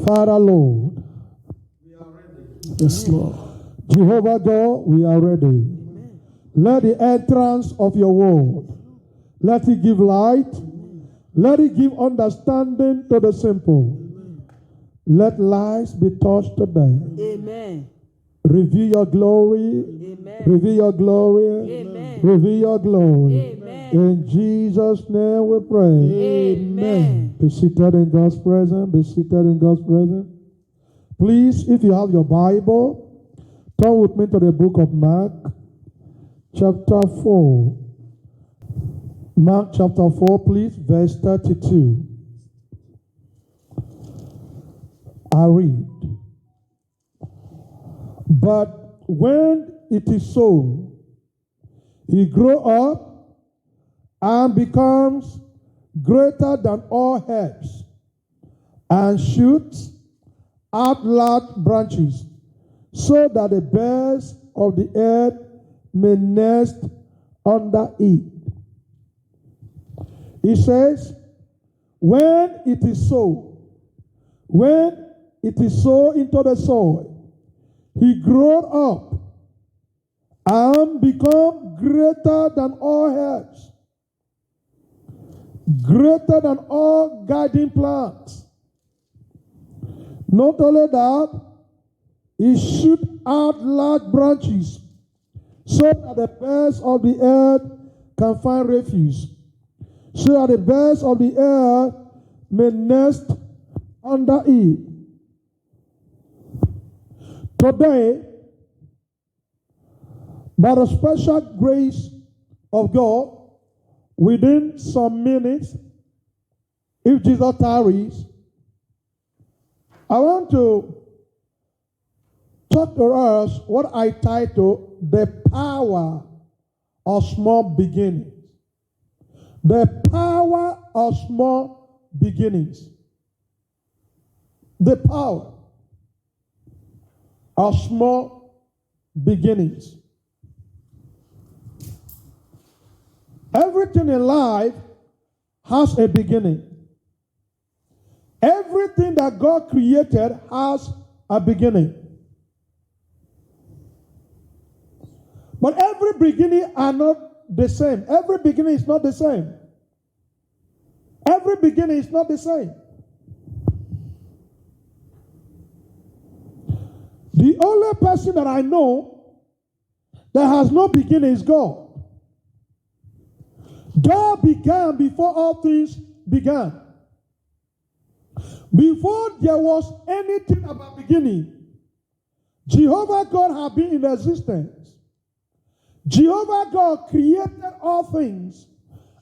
Father, Lord. We are ready. Yes, Lord. Jehovah God, we are ready. Let the entrance of your word, let it give light. Let it give understanding to the simple. Let lives be touched today. Amen. Reveal your glory. Amen. Reveal your glory. Amen. Reveal your glory. Amen. In Jesus' name we pray. Amen. Be seated in God's presence. Be seated in God's presence. Please, if you have your Bible, turn with me to the book of Mark, chapter 4. Mark chapter 4, please, verse 32. I read. But when it is so, he grows up and becomes greater than all herbs, and shoots out large branches, so that the birds of the earth may nest under it. He says, when it is so into the soil, he grows up and becomes greater than all herbs, greater than all garden plants. Not only that, he shoots out large branches so that the birds of the earth can find refuge, so that the birds of the earth may nest under it. Today, by the special grace of God, within some minutes, if Jesus tarries, I want to talk to us what I title the power of small beginnings. The power of small beginnings. The power of small beginnings. Everything in life has a beginning. Everything that God created has a beginning. But every beginning are not the same. Every beginning is not the same. Every beginning is not the same. The only person that I know that has no beginning is God. God began before all things began. Before there was anything about beginning, Jehovah God had been in existence. Jehovah God created all things,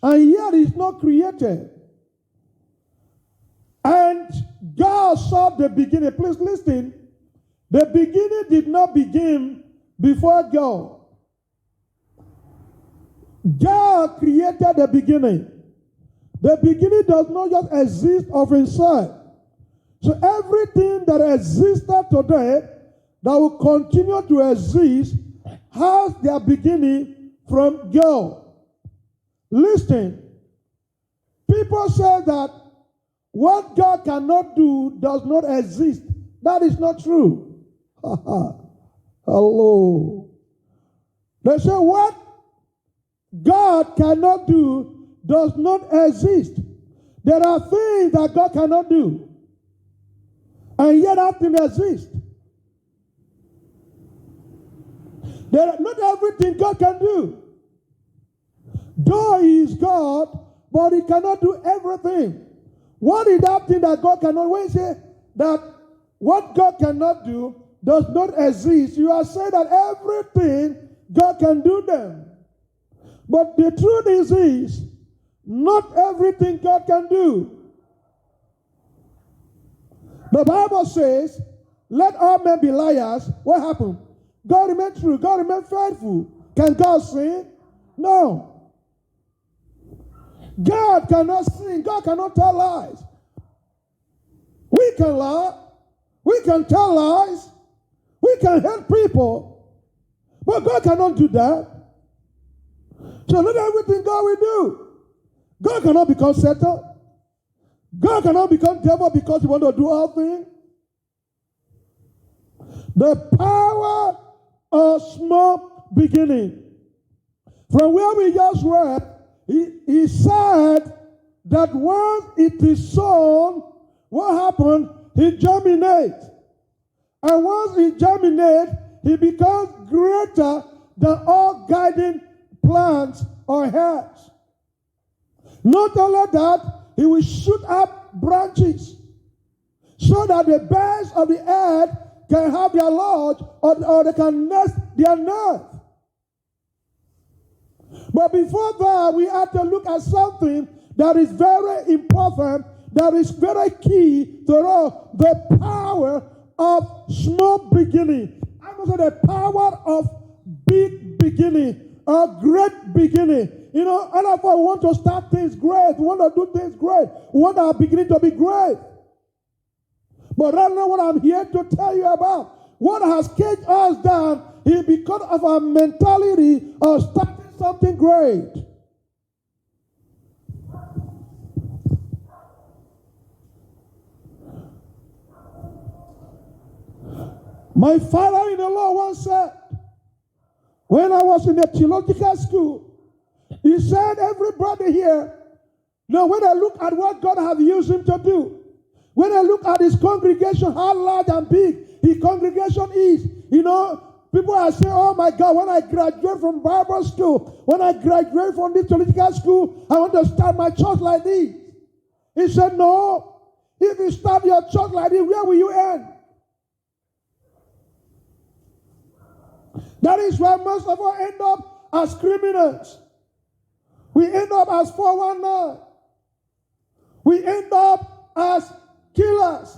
and yet He is not created. And God saw the beginning. Please listen. The beginning did not begin before God. God created the beginning. The beginning does not just exist of Himself. So everything that existed today that will continue to exist has their beginning from God. Listen, people say that what God cannot do does not exist. That is not true. Hello. They say what God cannot do does not exist. There are things that God cannot do, and yet that thing exists. Not everything God can do. Though He is God, but He cannot do everything. What is that thing that God cannot do? When you say that what God cannot do does not exist, you are saying that everything God can do them. But the truth is not everything God can do. The Bible says, let all men be liars. What happened? God remained true. God remained faithful. Can God sin? No. God cannot sin. God cannot tell lies. We can lie. We can tell lies. We can hate people. But God cannot do that. So not everything God will do. God cannot become Satan. God cannot become devil because he wants to do all things. The power of small beginning. From where we just read, he said that once it is sown, what happened? He germinates. And once he germinates, he becomes greater than all guiding plants or herbs. Not only that, he will shoot up branches so that the birds of the earth can have their lodge or they can nest their nest. But before that, we have to look at something that is very important, that is very key to all, the power of small beginning. I must say the power of big beginning, a great beginning. You know, all of us want to start things great. We want to do things great. We want our beginning to be great. But right now, what I'm here to tell you about, what has caged us down is because of our mentality of starting something great. My father in the Lord once said, when I was in the theological school, he said, everybody here, now when I look at what God has used him to do, when I look at his congregation, how large and big his congregation is, you know, people are saying, oh my God, when I graduate from Bible school, when I graduate from this theological school, I want to start my church like this. He said, no, if you start your church like this, where will you end? That is why most of us end up as criminals. We end up as 419. We end up as killers.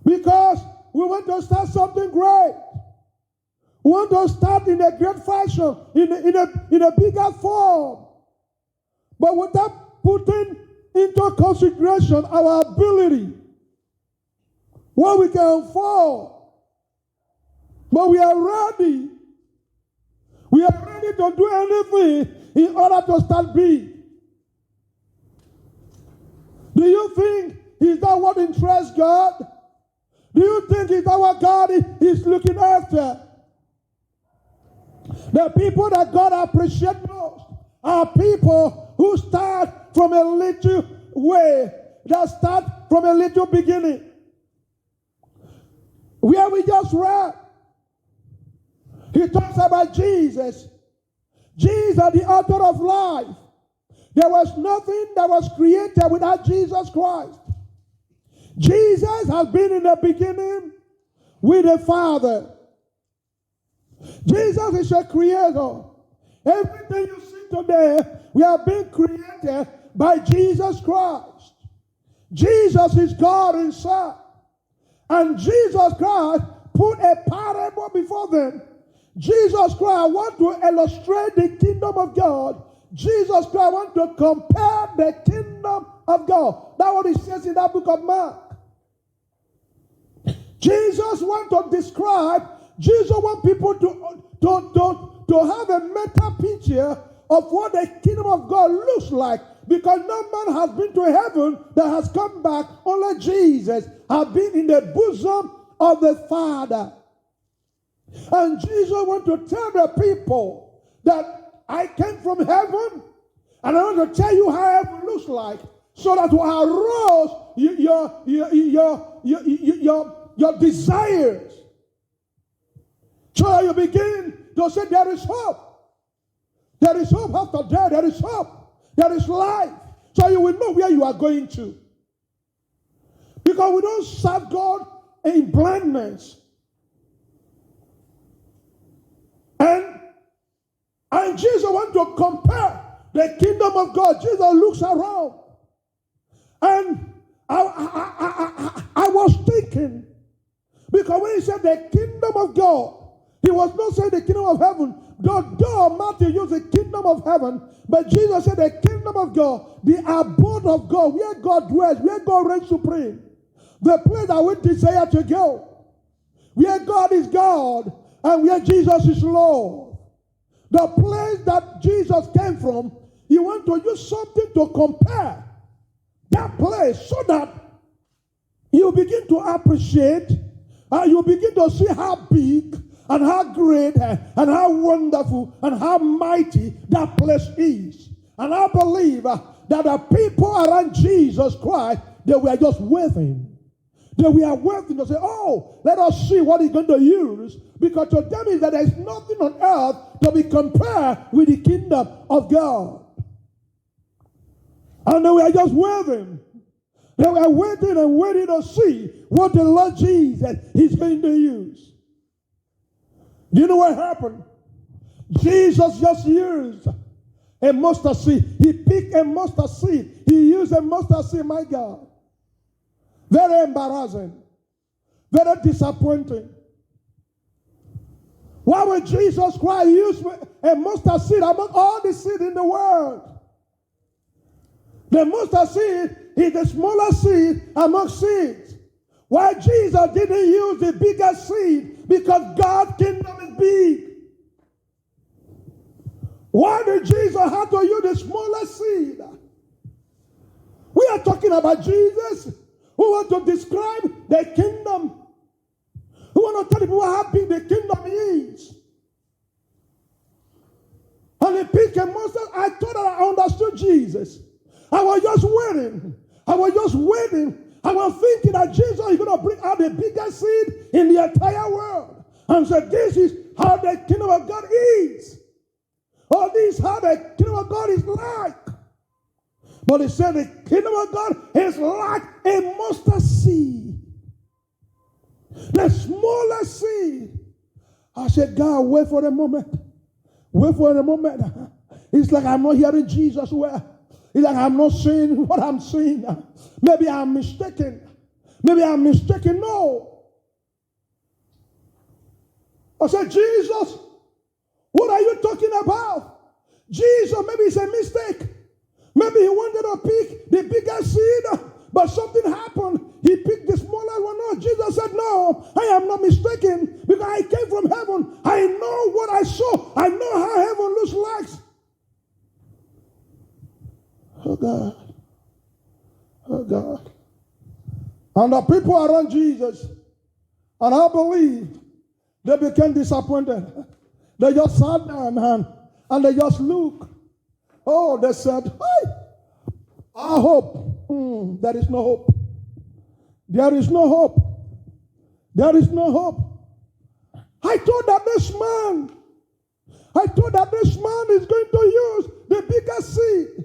Because we want to start something great. We want to start in a great fashion, in a bigger form. But without putting into consideration our ability, what we can afford. But we are ready. We are ready to do anything in order to start big. Do you think is that what interests God? Do you think is that what God is looking after? The people that God appreciates most are people who start from a little way, that start from a little beginning. Where we just read, he talks about Jesus. Jesus, the author of life. There was nothing that was created without Jesus Christ. Jesus has been in the beginning with the Father. Jesus is a creator. Everything you see today, we have been created by Jesus Christ. Jesus is God himself. And Jesus Christ put a parable before them. Jesus Christ wants to illustrate the kingdom of God. Jesus Christ wants to compare the kingdom of God. That's what he says in that book of Mark. Jesus wants to describe, Jesus wants people to have a meta picture of what the kingdom of God looks like. Because no man has been to heaven that has come back. Only Jesus has been in the bosom of the Father. And Jesus wants to tell the people that I came from heaven and I want to tell you how heaven looks like, so that to arouse your desires. So you begin to say there is hope. There is hope after death. There is hope. There is life. So you will know where you are going to. Because we don't serve God in blindness. And Jesus wants to compare the kingdom of God. Jesus looks around. And I was thinking, because when he said the kingdom of God, he was not saying the kingdom of heaven. Though Matthew used the kingdom of heaven, but Jesus said the kingdom of God, the abode of God, where God dwells, where God reigns supreme. The place that we desire to go. Where God is God and where Jesus is Lord. The place that Jesus came from, he wants to use something to compare that place so that you begin to appreciate and you begin to see how big and how great and how wonderful and how mighty that place is. And I believe that the people around Jesus Christ, they were just waiting. They were waiting to say, oh, let us see what he's going to use. Because to them is that there is nothing on earth to be compared with the kingdom of God. And they were just waiting. They were waiting and waiting to see what the Lord Jesus is going to use. Do you know what happened? Jesus just used a mustard seed. He picked a mustard seed. He used a mustard seed, my God. Very embarrassing. Very disappointing. Why would Jesus Christ use a mustard seed among all the seed in the world? The mustard seed is the smallest seed among seeds. Why Jesus didn't use the bigger seed? Because God's kingdom is big. Why did Jesus have to use the smallest seed? We are talking about Jesus who want to describe the kingdom. Who want to tell people how big the kingdom is. And he picked a mustard. I thought that I understood Jesus. I was just waiting. I was thinking that Jesus is going to bring out the biggest seed in the entire world. And said, this is how the kingdom of God is. Or this is how the kingdom of God is like. But he said the kingdom of God is like a mustard seed. The smallest seed. I said, God, wait for a moment. Wait for a moment. It's like I'm not hearing Jesus well. It's like I'm not seeing what I'm seeing. Maybe I'm mistaken. No. I said, Jesus, what are you talking about? Jesus, maybe it's a mistake. Maybe he wanted to pick the bigger seed, but something happened. He picked the smaller one. No, Jesus said, no, I am not mistaken because I came from heaven. I know what I saw. I know how heaven looks like. Oh, God. Oh, God. And the people around Jesus, and I believe they became disappointed. They just sat down and they just looked. Oh, they said, hey, I hope. There is no hope. There is no hope. There is no hope. I thought that this man is going to use the biggest seed.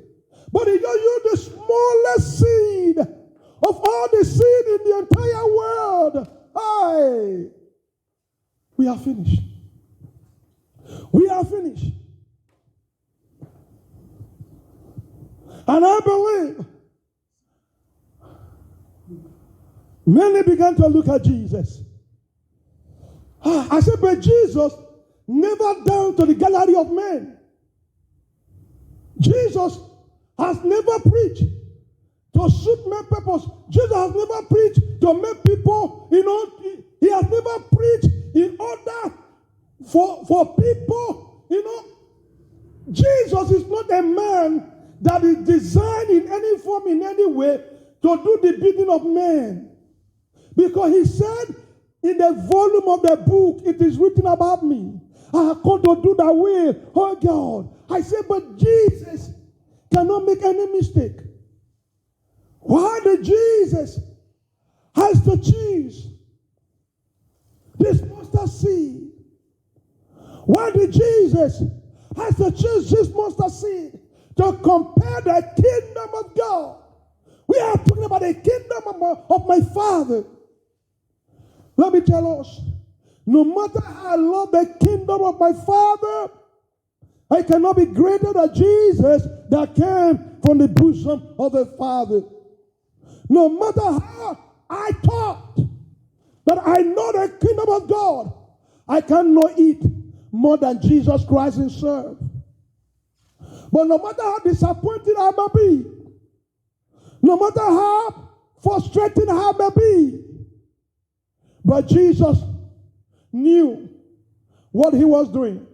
But he just used the smallest seed of all the seed in the entire world. Aye. We are finished. We are finished. And I believe many began to look at Jesus. I said, but Jesus never down to the gallery of men. Jesus has never preached to suit men's purpose. Jesus has never preached to make people, he has never preached in order for people, Jesus is not a man that is designed in any form, in any way, to do the bidding of men. Because he said in the volume of the book, it is written about me. I have come to do that will. Oh God. I said, but Jesus cannot make any mistake. Why did Jesus has to choose this mustard seed? Why did Jesus has to choose this mustard seed to compare the kingdom of God? We are talking about the kingdom of my Father. Let me tell us, no matter how I love the kingdom of my Father, I cannot be greater than Jesus that came from the bosom of the Father. No matter how I thought that I know the kingdom of God, I cannot eat more than Jesus Christ himself. But no matter how disappointed I may be, no matter how frustrated I may be, but Jesus knew what he was doing.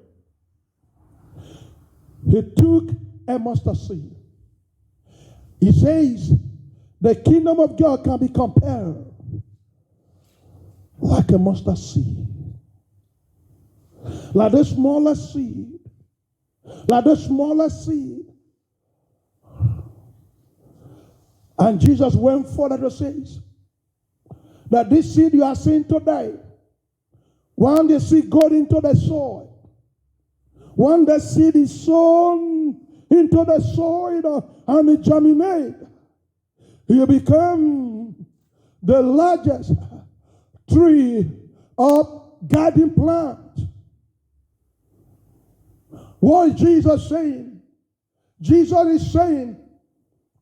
He took a mustard seed. He says, The kingdom of God can be compared like a mustard seed. Like the smallest seed. Like the smallest seed. And Jesus went further to say that this seed you are seeing today, when the seed goes into the soil, when the seed is sown into the soil and it germinates, you become the largest tree of garden plant. What is Jesus saying? Jesus is saying,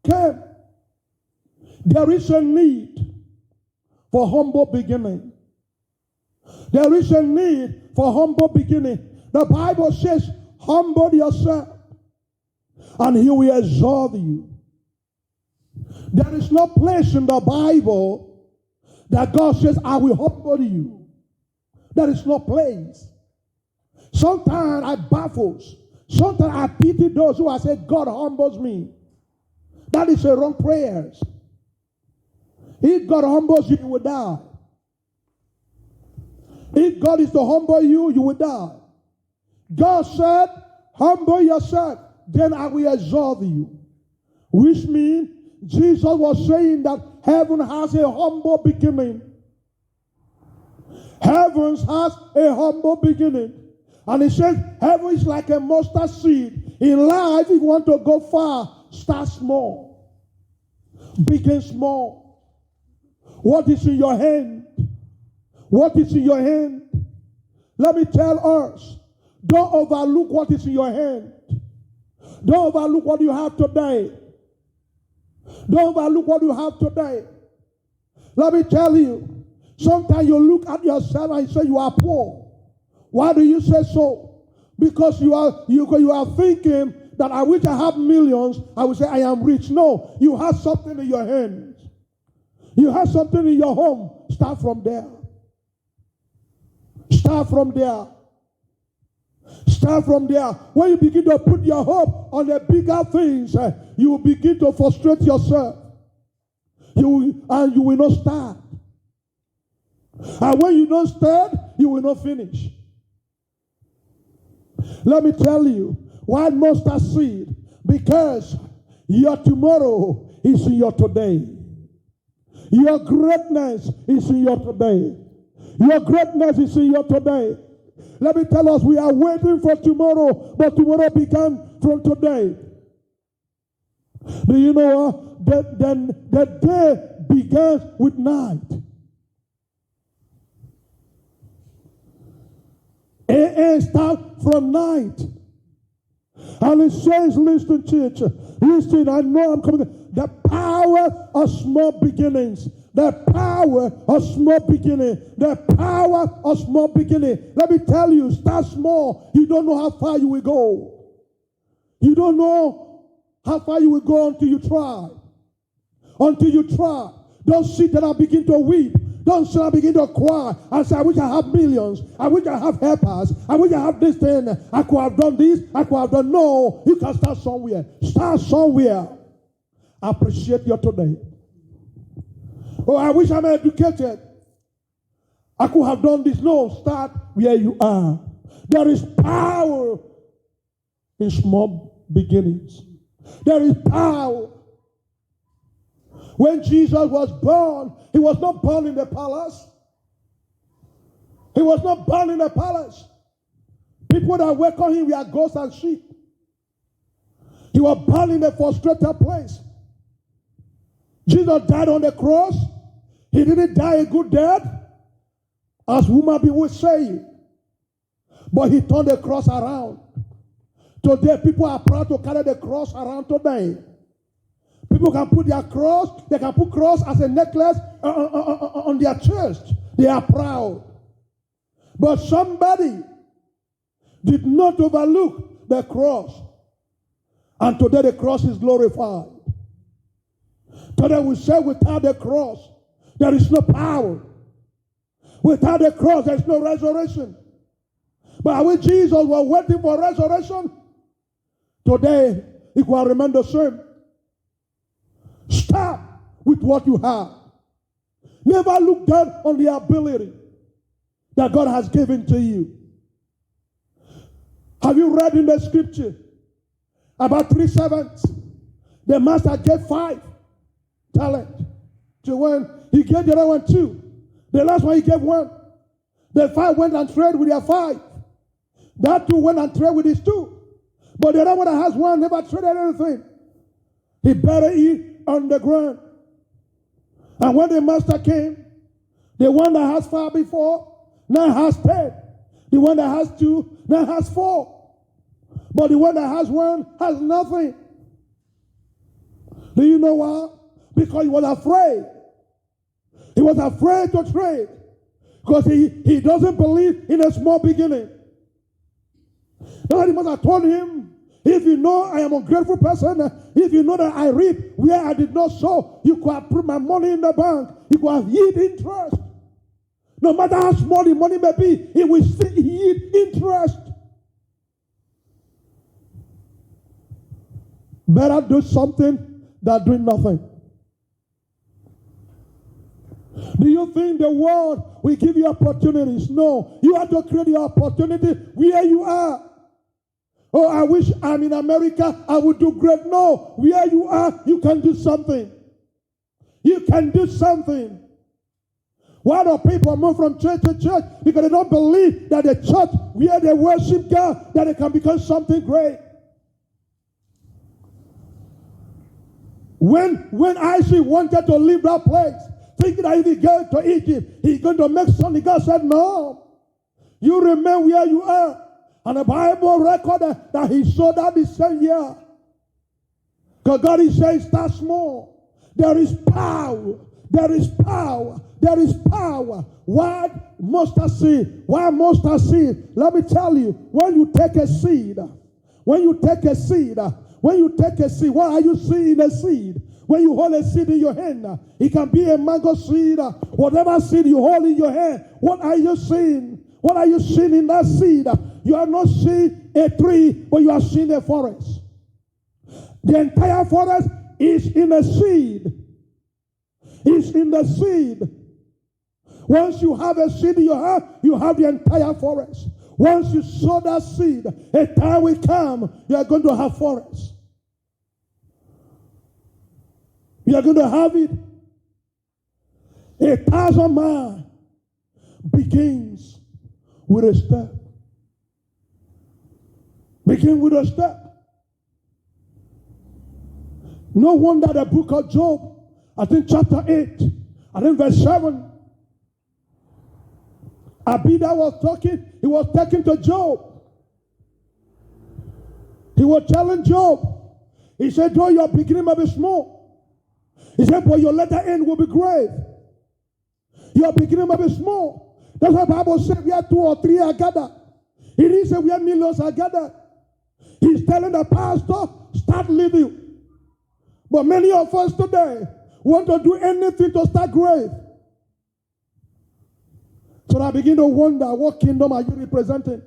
come, there is a need for humble beginning. There is a need for humble beginning. The Bible says, humble yourself and he will exalt you. There is no place in the Bible that God says, I will humble you. There is no place. Sometimes I baffle. Sometimes I pity those who are saying, God humbles me. That is a wrong prayer. If God humbles you, you will die. If God is to humble you, you will die. God said, humble yourself, then I will exalt you. Which means Jesus was saying that heaven has a humble beginning. Heaven has a humble beginning. And he says, heaven is like a mustard seed. In life, if you want to go far, start small. Begin small. What is in your hand? What is in your hand? Let me tell us, don't overlook what is in your hand. Don't overlook what you have today. Don't overlook what you have today. Let me tell you, sometimes you look at yourself and you say you are poor. Why do you say so? Because you are thinking that I wish I have millions. I would say I am rich. No, you have something in your hands. You have something in your home. Start from there. Start from there. Start from there. When you begin to put your hope on the bigger things, you will begin to frustrate yourself. You will not start. And when you don't start, you will not finish. Let me tell you, why mustard seed? Because your tomorrow is in your today. Your greatness is in your today. Your greatness is in your today. Let me tell us, we are waiting for tomorrow, but tomorrow began from today. Do you know what? The day begins with night. It starts from night. And it says, listen, church, listen, I know I'm coming. The power of small beginnings. The power of small beginning. The power of small beginning. Let me tell you, start small. You don't know how far you will go. You don't know how far you will go until you try. Until you try. Don't sit there and begin to weep. Don't sit and begin to cry and say, I wish I have millions. I wish I have helpers. I wish I have this thing. I could have done this. I could have done. No, you can start somewhere. Start somewhere. Appreciate your today. Oh, I wish I'm educated. I could have done this. No, start where you are. There is power in small beginnings. There is power. When Jesus was born, he was not born in the palace. He was not born in the palace. People that welcome him were goats and sheep. He was born in a frustrated place. Jesus died on the cross. He didn't die a good death, as woman would say. But he turned the cross around. Today, people are proud to carry the cross around today. People can put their cross, they can put cross as a necklace on their chest. They are proud. But somebody did not overlook the cross. And today the cross is glorified. Today we say without the cross, there is no power. Without the cross, there is no resurrection. But when Jesus was waiting for resurrection, today it will remain the same. Start with what you have. Never look down on the ability that God has given to you. Have you read in the scripture about 3 servants? The master gave 5 talents to one. He gave the other one 2. The last one he gave 1. The 5 went and traded with their 5. That 2 went and traded with his 2. But the other one that has 1 never traded anything. He buried it on the ground. And when the master came, the one that has 5 before now has 10. The one that has 2 now has 4. But the one that has 1 has nothing. Do you know why? Because he was afraid. He was afraid to trade. Because he doesn't believe in a small beginning. Nobody must have told him, if you know I am a grateful person, if you know that I reap where I did not sow, you could have put my money in the bank. You could have yield interest. No matter how small the money may be, it will still yield interest. Better do something than doing nothing. Do you think the world will give you opportunities? No. You have to create your opportunity where you are. Oh, I wish I'm in America, I would do great. No. Where you are, you can do something. You can do something. Why do people move from church to church? Because they don't believe that the church where they worship God, that it can become something great. When Isaac wanted to leave that place, thinking that if he goes to Egypt, he's going to make something, God said, no. You remain where you are. And the Bible recorded that he saw that the same year. Because God is saying, start small. There is power. There is power. There is power. Why mustard seed? Why mustard seed? Let me tell you, when you take a seed, what are you seeing in a seed? When you hold a seed in your hand, it can be a mango seed, whatever seed you hold in your hand. What are you seeing? What are you seeing in that seed? You are not seeing a tree, but you are seeing a forest. The entire forest is in a seed. It's in the seed. Once you have a seed in your heart, you have the entire forest. Once you sow that seed, a time will come, you are going to have forest. You are going to have it. 1,000 miles begins with a step. Begin with a step. No wonder the book of Job, I think chapter 8, I think verse 7, Abida was talking, he was talking to Job. He was telling Job, he said, though your beginning may be small, he said, but your latter end will be great. Your beginning may be small. That's why the Bible said where 2 or 3 are gathered. He didn't say where millions are gathered. He's telling the pastor, start living. But many of us today want to do anything to start great. So I begin to wonder, what kingdom are you representing?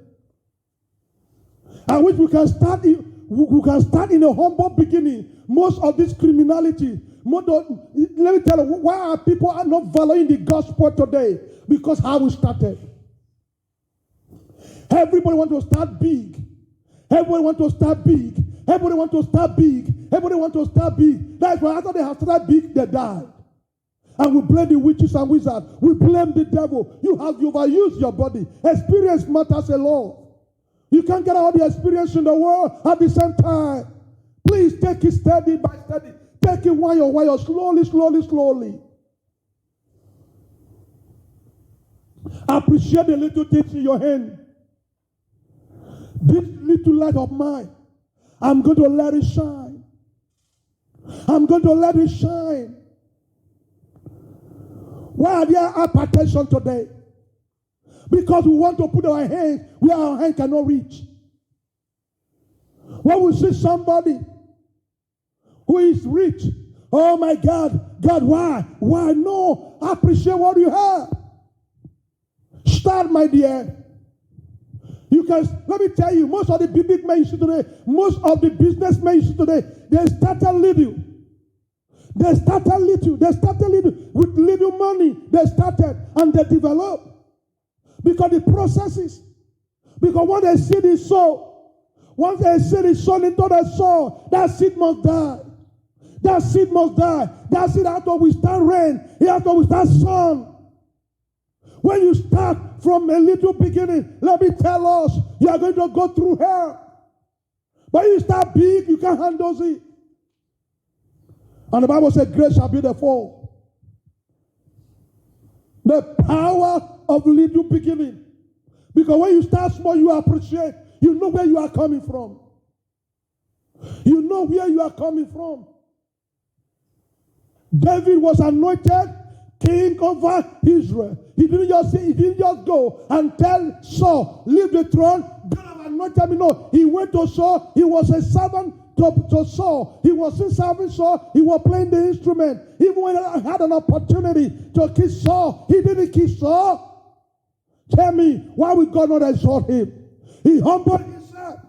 I wish we can start in a humble beginning. Most of this criminality, let me tell you, why are people not valuing the gospel today? Because how we started. Everybody wants to start big. Everybody wants to start big. Everybody wants to start big. Everybody wants to start big. That's why after they have started big, they died. And we blame the witches and wizards. We blame the devil. You overused your body. Experience matters a lot. You can't get all the experience in the world at the same time. Please take it steady by steady. Take it while, slowly. Appreciate the little things in your hand. This little light of mine, I'm going to let it shine. I'm going to let it shine. Why are there hypertension today? Because we want to put our hands where our hand cannot reach. When we see somebody who is rich, oh my God, why? Why? No, appreciate what you have. Start, my dear. You can, let me tell you, most of the big men you see today, most of the businessmen you see today, they started little. They started little. They started little with little money. They started and they developed. Because the processes. Because when they see the soul, once they see the soul into the soul, that seed must die. That seed must die. That seed has to withstand rain. It has to withstand sun. When you start from a little beginning, let me tell us, you are going to go through hell. But you start big, you can't handle it. And the Bible said, great shall be the fall. The power of little beginning. Because when you start small, you appreciate. You know where you are coming from. You know where you are coming from. David was anointed king over Israel. He didn't just go and tell Saul, leave the throne, God have anointed me. No, he went to Saul. He was a servant to Saul. He was in serving Saul. He was playing the instrument. Even when he had an opportunity to kiss Saul, he didn't kiss Saul. Tell me, why would God not exalt him? He humbled himself.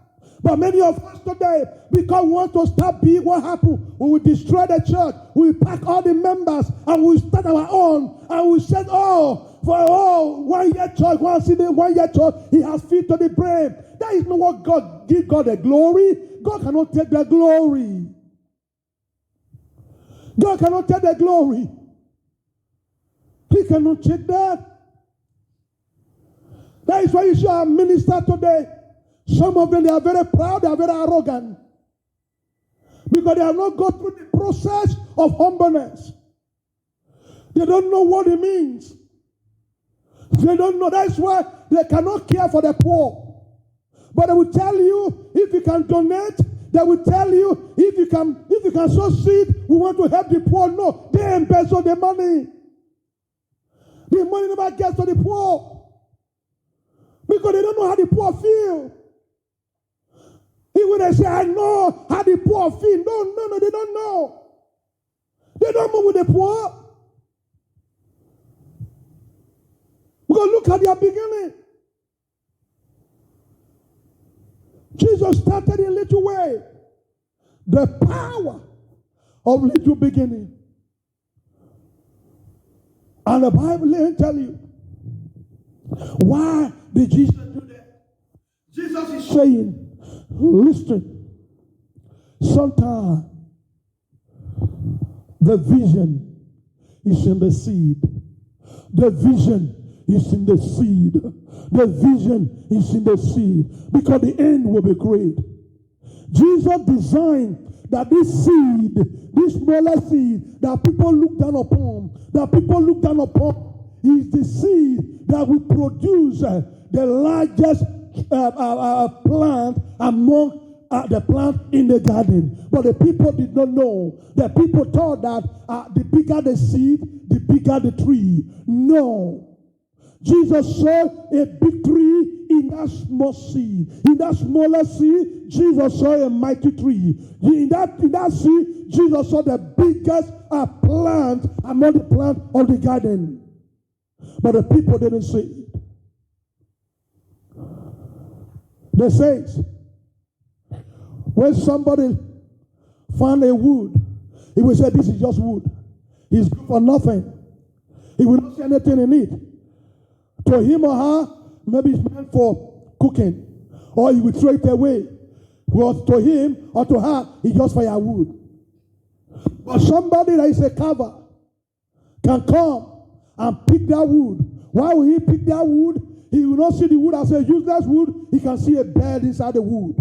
But many of us today, because we want to start big, what happened? We will destroy the church. We will pack all the members and we will start our own. And we said, for 1 year church, 1 year church, he has feet to the brain. That is not what God give God the glory. God cannot take the glory. God cannot take the glory. He cannot take that. That is why you see our minister today. Some of them, they are very proud, they are very arrogant. Because they have not gone through the process of humbleness. They don't know what it means. They don't know. That's why they cannot care for the poor. But they will tell you, if you can donate, they will tell you, if you can sow seed, we want to help the poor. No, they embezzle the money. The money never gets to the poor. Because they don't know how the poor feel. Even they say, I know how the poor feel. No, they don't know. They don't move with the poor. Because look at their beginning. Jesus started in a little way. The power of little beginning. And the Bible will tell you, why did Jesus do that? Jesus is saying, listen, sometimes the vision is in the seed. The vision is in the seed. The vision is in the seed. Because the end will be great. Jesus designed that this seed, this smaller seed that people look down upon, is the seed that will produce the largest plant among the plant in the garden. But the people did not know. The people thought that the bigger the seed, the bigger the tree. No. Jesus saw a big tree in that small seed. In that smaller seed, Jesus saw a mighty tree. In that seed, Jesus saw the biggest plant among the plants of the garden. But the people didn't see it. They say, when somebody found a wood, he will say, this is just wood. It's good for nothing. He will not see anything in it. To him or her, maybe it's meant for cooking. Or he will throw it away. Because to him or to her, it's just firewood. But somebody that is a carver can come and pick that wood. Why will he pick that wood? He will not see the wood as a useless wood. He can see a bed inside the wood.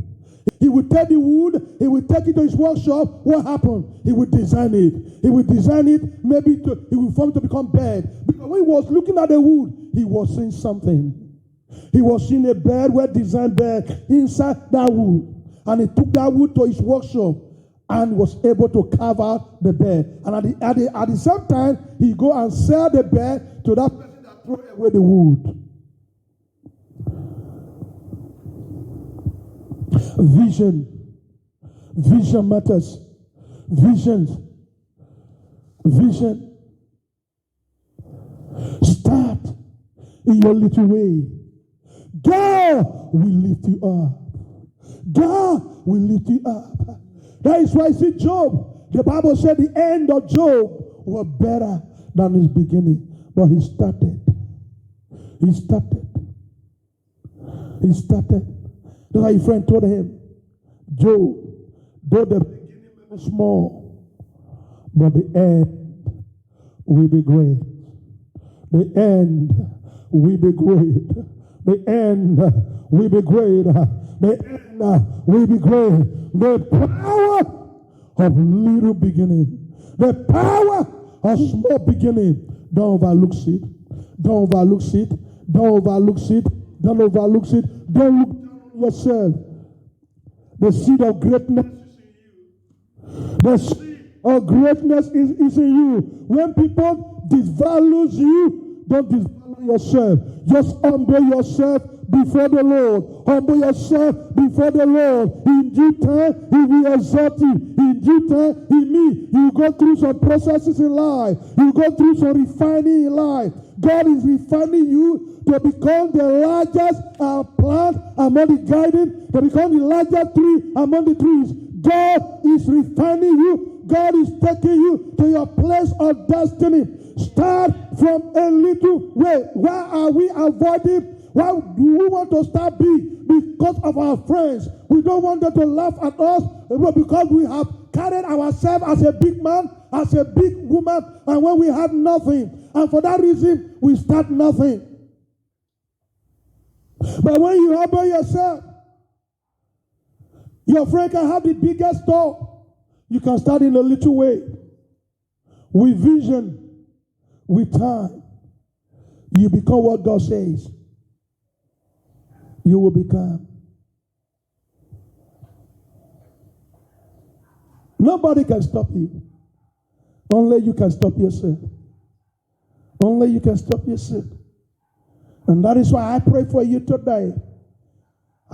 He will take the wood. He will take it to his workshop. What happened? He will design it. He will design it. He will form it to become bed. Because when he was looking at the wood, he was seeing something. He was seeing a bed, well-designed bed inside that wood. And he took that wood to his workshop and was able to carve out the bed. And at the same time, he go and sell the bed to that person that threw away the wood. Vision. Vision matters. Vision. Start in your little way. God will lift you up. God will lift you up. That is why, see, Job The Bible said the end of Job was better than his beginning. But he started. He started. He started. That's why his friend told him, Job, though the beginning may be small, but the end will be great. The end will be great. The end will be great. The end will be great. The power of little beginning. The power of small beginning. Don't overlook it. Don't overlook it. Don't overlook it. Don't overlook it. Don't look down on yourself. The seed of greatness is in you. The seed of greatness is in you. When people disvalue you, don't disvalue yourself. Just humble yourself before the Lord. Humble yourself before the Lord. In due time, He will exalt you. In due time, you go through some processes in life. You go through some refining in life. God is refining you to become the largest plant among the garden, to become the largest tree among the trees. God is refining you. God is taking you to your place of destiny. Start from a little way. Why are we avoiding? Why do we want to start big? Because of our friends. We don't want them to laugh at us, but because we have carried ourselves as a big man, as a big woman, and when we have nothing. And for that reason, we start nothing. But when you humble yourself, your friend can have the biggest store. You can start in a little way. With vision, with time, you become what God says you will become. Nobody can stop you. Only you can stop yourself. Only you can stop yourself. And that is why I pray for you today.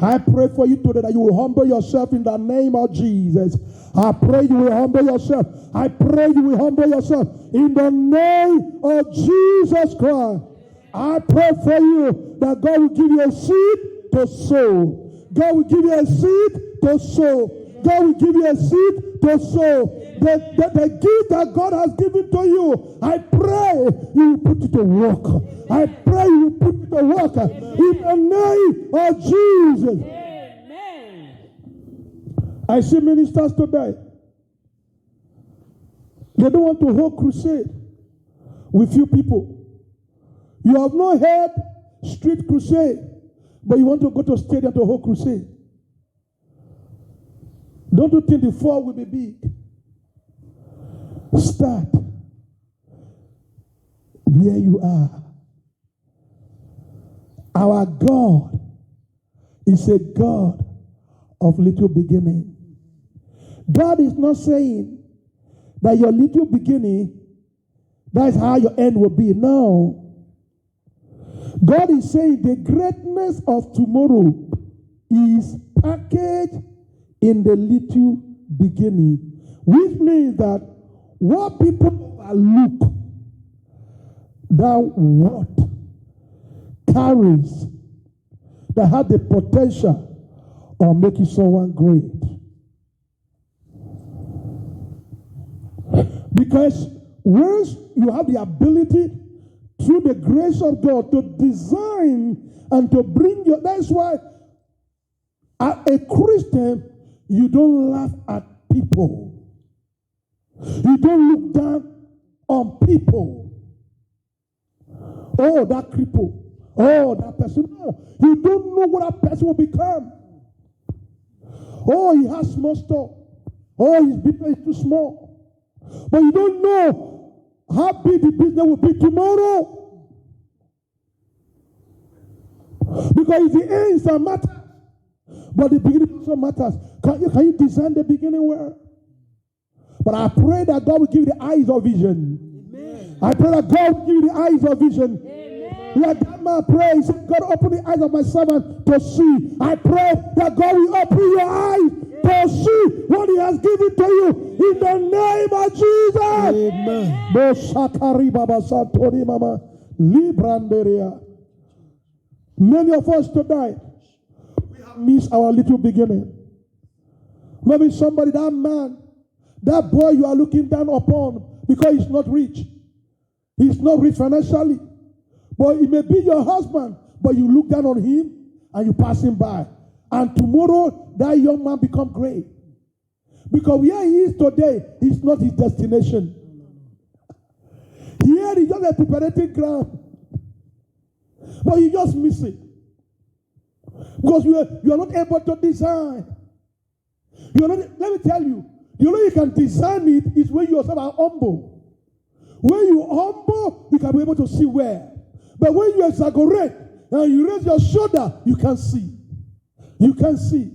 I pray for you today that you will humble yourself in the name of Jesus. I pray you will humble yourself. I pray you will humble yourself in the name of Jesus Christ. I pray for you that God will give you a seed to sow. God will give you a seed to sow. God will give you a seed to sow. The gift that God has given to you, I pray you will put it to work. I pray you will put it to work in the name of Jesus. Amen. I see ministers today. They don't want to hold crusade with few people. You have not heard street crusade, but you want to go to stadium to hold crusade. Don't you think the fall will be big? Start where you are. Our God is a God of little beginning. God is not saying that your little beginning, that's how your end will be. No. God is saying the greatness of tomorrow is packaged in the little beginning, which means that what people overlook, that what carries, that have the potential of making someone great. Because once you have the ability through the grace of God to design and to bring your, that's why as a Christian, you don't laugh at people. You don't look down on people. Oh, that cripple. Oh, that person. No, you don't know what that person will become. Oh, he has small stuff. Oh, his business is too small. But you don't know how big the business will be tomorrow. Because it's the ends that matter. But the beginning also matters. Can you design the beginning well? But I pray that God will give you the eyes of vision. Amen. I pray that God will give you the eyes of vision. Amen. Like that man prays, God open the eyes of my servant to see. I pray that God will open your eyes to see what He has given to you in the name of Jesus. Amen. Many of us today, we have missed our little beginning. Maybe somebody, that man That boy you are looking down upon because he's not rich. He's not rich financially. But it may be your husband, but you look down on him and you pass him by. And tomorrow, that young man become great. Because where he is today is not his destination. Here is just a preparatory ground. But you just miss it. Because you are not able to design. Let me tell you, you can design it is when you yourself are humble. When you humble, you can be able to see where. But when you exaggerate and you raise your shoulder, you can't see. You can't see.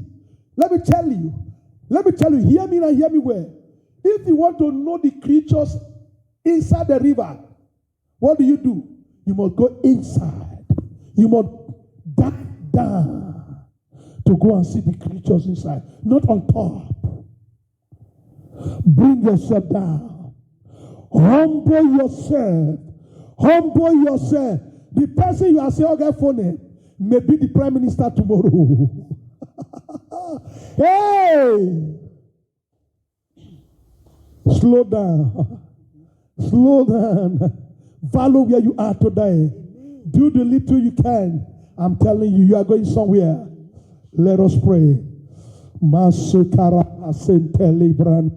Let me tell you, hear me and hear me well. If you want to know the creatures inside the river, what do? You must go inside. You must dive down to go and see the creatures inside, not on top. Bring yourself down. Humble yourself. Humble yourself. The person you are saying, okay, phone may be the prime minister tomorrow. Hey! Slow down. Slow down. Value where you are today. Do the little you can. I'm telling you, you are going somewhere. Let us pray. Masukara asentele brand.